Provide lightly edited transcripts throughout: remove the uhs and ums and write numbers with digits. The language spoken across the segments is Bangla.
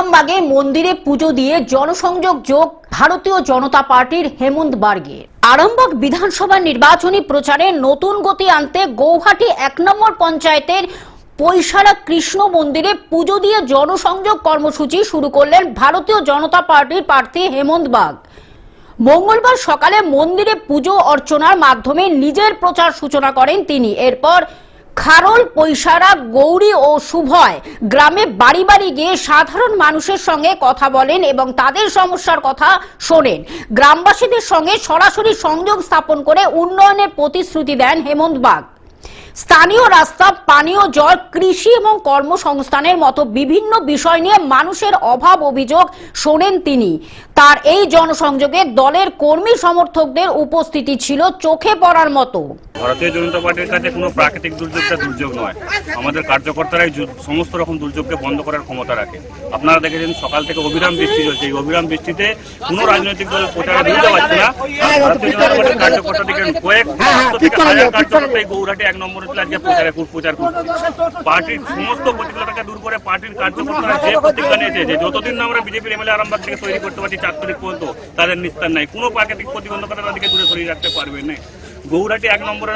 আরামবাগে মন্দিরে পুজো দিয়ে জনসংযোগ যোগ ভারতীয় জনতা পার্টির হেমন্ত বার্গের। আরামবাগ বিধানসভা নির্বাচনী প্রচারে নতুন গতি আনতে গৌহাটি ১ নম্বর পঞ্চায়েতের পৈশারা কৃষ্ণ মন্দিরে পুজো দিয়ে জনসংযোগ কর্মসূচি শুরু করলেন ভারতীয় জনতা পার্টির প্রার্থী হেমন্ত বার্গ। মঙ্গলবার সকালে মন্দিরে পুজো অর্চনার মাধ্যমে নিজের প্রচার সূচনা করেন তিনি। এরপর খারোল, পৈশারা, গৌরী ও শুভয় গ্রামে বাড়ি বাড়ি গিয়ে সাধারণ মানুষের সঙ্গে কথা বলেন এবং তাদের সমস্যার কথা শোনেন। গ্রামবাসীদের সঙ্গে সরাসরি সংযোগ স্থাপন করে উন্নয়নের প্রতিশ্রুতি দেন হেমন্ত বার্গ। স্থানীয় রাস্তা, পানীয় জল, কৃষি এবং কর্মসংস্থানের মতো বিভিন্ন বিষয় নিয়ে মানুষের অভাব অভিযোগ শোনেন তিনি। তার এই জনসংযোগে দলের কর্মী সমর্থকদের উপস্থিতি ছিল চোখে পড়ার মতো। ভারতীয় জনতা পার্টির কাছে কোনো প্রাকৃতিক দুর্যোগটা দুর্যোগ নয়, আমাদের কার্যকর্তারাই সমস্ত রকম দুর্যোগকে বন্ধ করার ক্ষমতা রাখে। আপনারা দেখেছেন সকাল থেকে অবিরাম বৃষ্টি চলছে, এই অবিরাম বৃষ্টিতে কোনো রাজনৈতিক দল প্রচারে দিতে পারছে না। ভারতীয় জনতা পার্টির কার্যকর্তা দেখেন কয়েক হাজার কার্যকর্তা এই গৌহাটি ১ নম্বর আজকে প্রচার করছে। পার্টির সমস্ত প্রতিকূলতাকে দূর করে পার্টির কার্যকর্তারা যে প্রতিজ্ঞা নিয়েছে যে যতদিন না আমরা বিজেপির এমএলএ আরামবাগ থেকে তৈরি করতে পারছি ৪ তারিখ পর্যন্ত তাদের নিস্তার নাই, কোনো প্রাকৃতিক প্রতিবন্ধকতা তাদেরকে দূরে সরিয়ে রাখতে পারবে না। গৌহাটি ১ নম্বর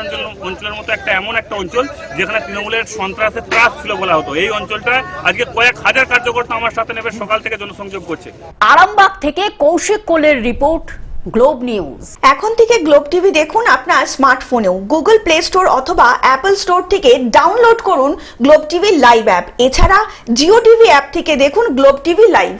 অঞ্চলের মতো এমন একটা অঞ্চল যেখানে তৃণমূলের সন্ত্রাসের ত্রাস ছিল বলা হতো, এই অঞ্চলটা আজকে কয়েক হাজার কার্যকর্তা আমার সাথে নেবে সকাল থেকে জনসংযোগ করছে। আরামবাগ থেকে কৌশিক কোলের রিপোর্ট, গ্লোব নিউজ। এখন থেকে গ্লোব টিভি দেখুন আপনার স্মার্টফোনেও। গুগল প্লে স্টোর অথবা অ্যাপল স্টোর থেকে ডাউনলোড করুন গ্লোব টিভি লাইভ অ্যাপ। এছাড়া জিও টিভি অ্যাপ থেকে দেখুন গ্লোব টিভি লাইভ।